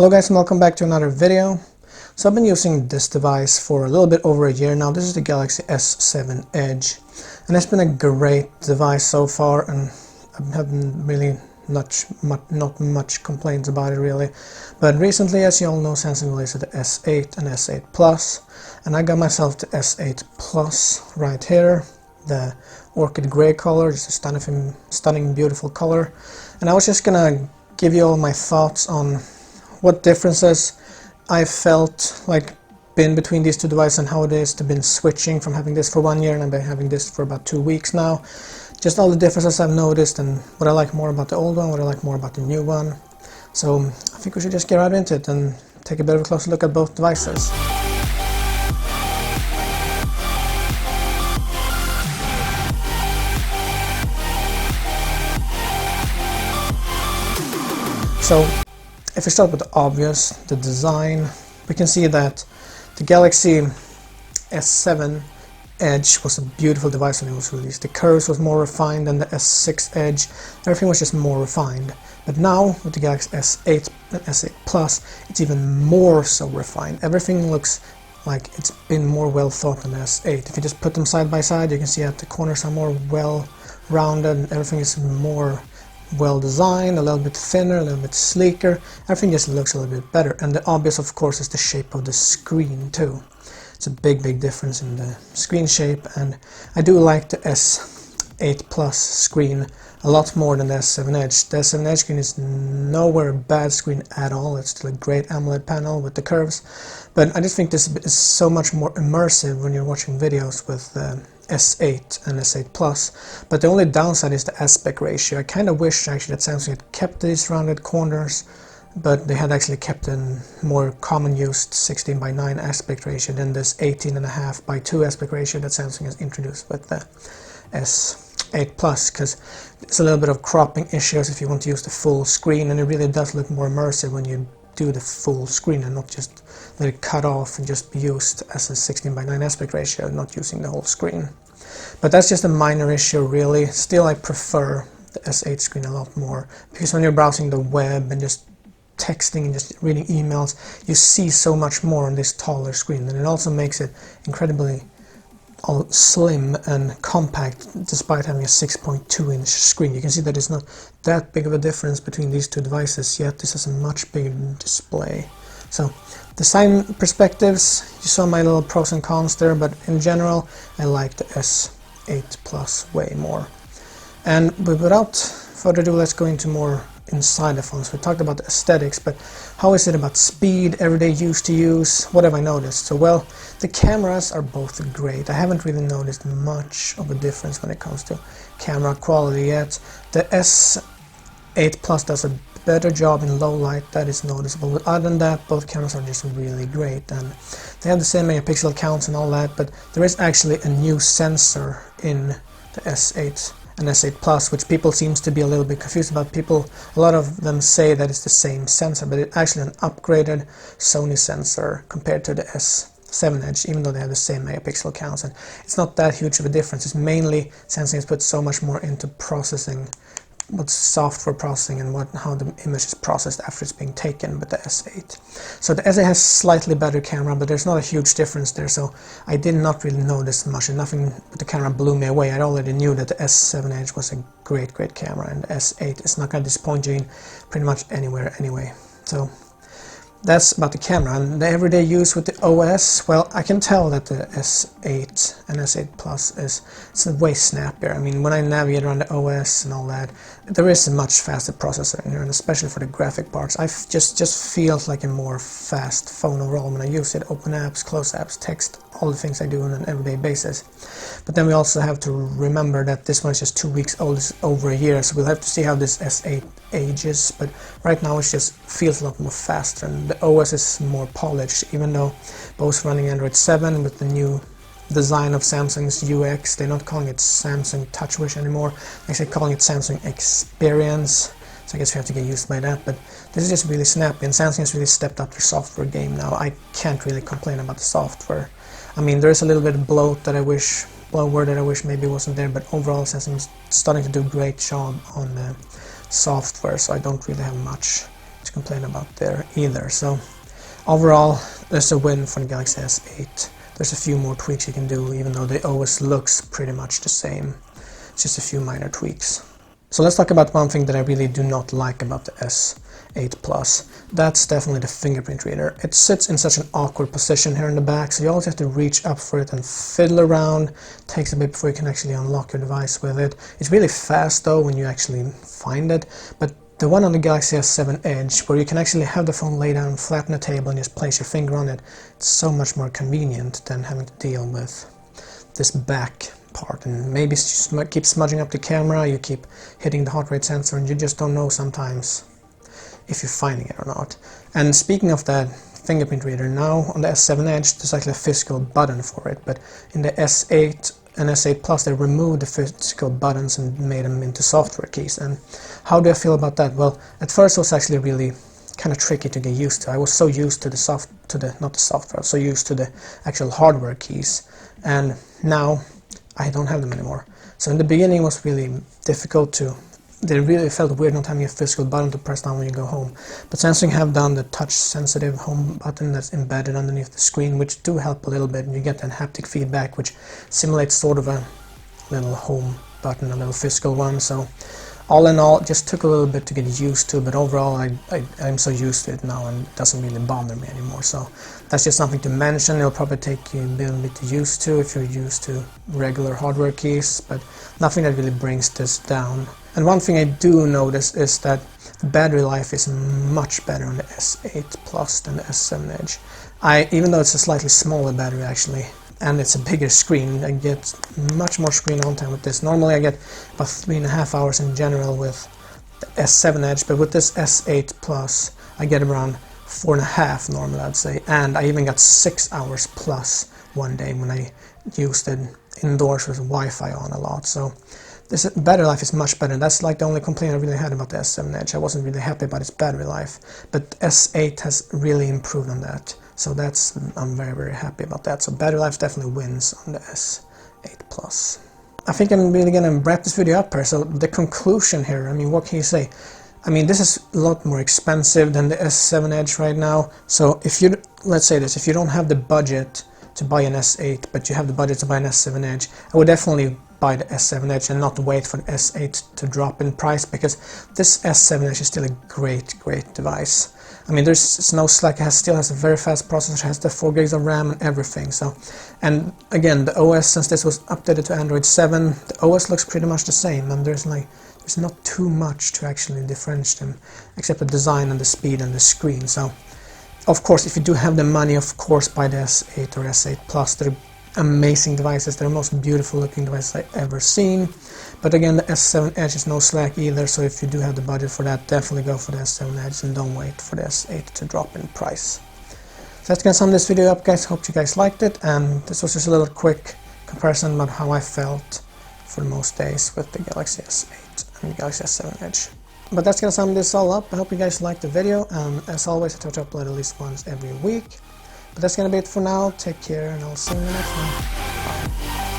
Hello guys and welcome back to another video. So I've been using this device for a little bit over a year now. This is the Galaxy S7 Edge and it's been a great device so far and I haven't really not much complaints about it really. But recently, as you all know, Samsung released the S8 and S8 Plus, and I got myself the S8 Plus right here, the orchid gray color, just a stunning beautiful color. And I was just gonna give you all my thoughts on what differences I felt like been between these two devices and how it is to been switching from having this for 1 year and I've been having this for about 2 weeks now. Just all the differences I've noticed and what I like more about the old one, what I like more about the new one. So I think we should just get right into it and take a bit of a closer look at both devices. So if we start with the obvious, the design, we can see that the Galaxy S7 Edge was a beautiful device when it was released. The curves was more refined than the S6 Edge. Everything was just more refined. But now with the Galaxy S8 and S8 Plus, it's even more so refined. Everything looks like it's been more well thought than the S8. If you just put them side by side, you can see that the corners are more well rounded and everything is more well designed, a little bit thinner, a little bit sleeker. Everything just looks a little bit better. And the obvious, of course, is the shape of the screen too. It's a big difference in the screen shape, and I do like the S8 Plus screen a lot more than the S7 Edge. The S7 Edge screen is nowhere a bad screen at all. It's still a great AMOLED panel with the curves, but I just think this is so much more immersive when you're watching videos with S8 and S8 Plus. But the only downside is the aspect ratio. I kind of wish actually that Samsung had kept these rounded corners, but they had actually kept a more common used 16:9 aspect ratio than this 18.5:2 aspect ratio that Samsung has introduced with the S8 Plus, because it's a little bit of cropping issues if you want to use the full screen, and it really does look more immersive when you do the full screen and not just let it cut off and just be used as a 16:9 aspect ratio, not using the whole screen. But that's just a minor issue really. Still, I prefer the S8 screen a lot more, because when you're browsing the web and just texting and just reading emails, you see so much more on this taller screen, and it also makes it incredibly slim and compact despite having a 6.2-inch screen. You can see that it's not that big of a difference between these two devices, yet this is a much bigger display. So design perspectives, you saw my little pros and cons there, but in general I like the S8 Plus way more. And without further ado, let's go into more inside the phones. We talked about the aesthetics, but how is it about speed, everyday use to use? What have I noticed? So well, the cameras are both great. I haven't really noticed much of a difference when it comes to camera quality yet. The S8 Plus does a better job in low light, that is noticeable, but other than that, both cameras are just really great, and they have the same megapixel counts and all that, but there is actually a new sensor in the S8 and S8 Plus, which people seems to be a little bit confused about. A lot of them say that it's the same sensor, but it's actually an upgraded Sony sensor compared to the S7 Edge, even though they have the same megapixel counts, and it's not that huge of a difference. It's mainly Samsung has put so much more into processing, what's software processing and how the image is processed after it's being taken with the S8. So the S8 has slightly better camera, but there's not a huge difference there, so I did not really notice much, and nothing with the camera blew me away. I already knew that the S7 Edge was a great camera, and the S8 is not going to disappoint you in pretty much anywhere anyway. So that's about the camera. And the everyday use with the OS, well, I can tell that the S8 and S8 Plus it's way snappier. I mean, when I navigate around the OS and all that, there is a much faster processor in here, and especially for the graphic parts, I just feels like a more fast phone overall when I use it. Open apps, close apps, text, all the things I do on an everyday basis. But then we also have to remember that this one is just 2 weeks old, it's over a year, so we'll have to see how this S8 ages, but right now it just feels a lot more faster, and the OS is more polished, even though both running Android 7 with the new design of Samsung's UX. They're not calling it Samsung TouchWish anymore, they're actually calling it Samsung Experience, so I guess we have to get used by that. But this is just really snappy, and Samsung has really stepped up their software game now. I can't really complain about the software. I mean, there is a little bit of bloatware that I wish maybe wasn't there, but overall Samsung's starting to do a great job on the software, so I don't really have much to complain about there either. So overall, there's a win for the Galaxy S8. There's a few more tweaks you can do, even though the OS looks pretty much the same. It's just a few minor tweaks. So let's talk about one thing that I really do not like about the S8 Plus. That's definitely the fingerprint reader. It sits in such an awkward position here in the back, so you always have to reach up for it and fiddle around. It takes a bit before you can actually unlock your device with it. It's really fast though when you actually find it, but the one on the Galaxy S7 Edge, where you can actually have the phone lay down flat on the table and just place your finger on it, it's so much more convenient than having to deal with this back part. And maybe you keep smudging up the camera, you keep hitting the heart rate sensor, and you just don't know sometimes if you're finding it or not. And speaking of that fingerprint reader, now on the S7 Edge there's actually a physical button for it, but in the S8 and S8 Plus they removed the physical buttons and made them into software keys. And how do I feel about that? Well, at first it was actually really kind of tricky to get used to. I was so used to not the software, I was so used to the actual hardware keys, and now I don't have them anymore. So in the beginning it was really difficult to, it really felt weird not having a physical button to press down when you go home. But since you have done the touch sensitive home button that's embedded underneath the screen, which do help a little bit, and you get that haptic feedback which simulates sort of a little home button, a little physical one. So all in all, it just took a little bit to get used to, but overall I'm so used to it now and it doesn't really bother me anymore. So that's just something to mention. It'll probably take you a little bit used to if you're used to regular hardware keys, but nothing that really brings this down. And one thing I do notice is that the battery life is much better on the S8 Plus than the S7 Edge. Even though it's a slightly smaller battery actually, and it's a bigger screen, I get much more screen on time with this. Normally I get about 3.5 hours in general with the S7 Edge, but with this S8 Plus I get around 4.5 normally, I'd say, and I even got 6 hours plus one day when I used it indoors with Wi-Fi on a lot. So this battery life is much better. That's like the only complaint I really had about the S7 Edge. I wasn't really happy about its battery life, but S8 has really improved on that. So I'm very, very happy about that. So battery life definitely wins on the S8 Plus. I think I'm really gonna wrap this video up here. So the conclusion here, I mean, what can you say? I mean, this is a lot more expensive than the S7 Edge right now. So if you, let's say this, if you don't have the budget to buy an S8, but you have the budget to buy an S7 Edge, I would definitely buy the S7 Edge and not wait for the S8 to drop in price, because this S7 Edge is still a great device. I mean, there's no slack. It still has a very fast processor, has the 4 gigs of RAM and everything. So, and again, the OS, since this was updated to Android 7, the OS looks pretty much the same, and there's not too much to actually differentiate them, except the design and the speed and the screen. So, of course, if you do have the money, of course, buy the S8 or S8 Plus. They're amazing devices. They're the most beautiful looking devices I've ever seen. But again, the S7 Edge is no slack either, so if you do have the budget for that, definitely go for the S7 Edge and don't wait for the S8 to drop in price. So that's gonna sum this video up, guys. Hope you guys liked it, and this was just a little quick comparison about how I felt for most days with the Galaxy S8 and the Galaxy S7 Edge. But that's gonna sum this all up. I hope you guys liked the video, and as always, I try to upload at least once every week. But that's gonna be it for now. Take care, and I'll see you in the next one. Bye.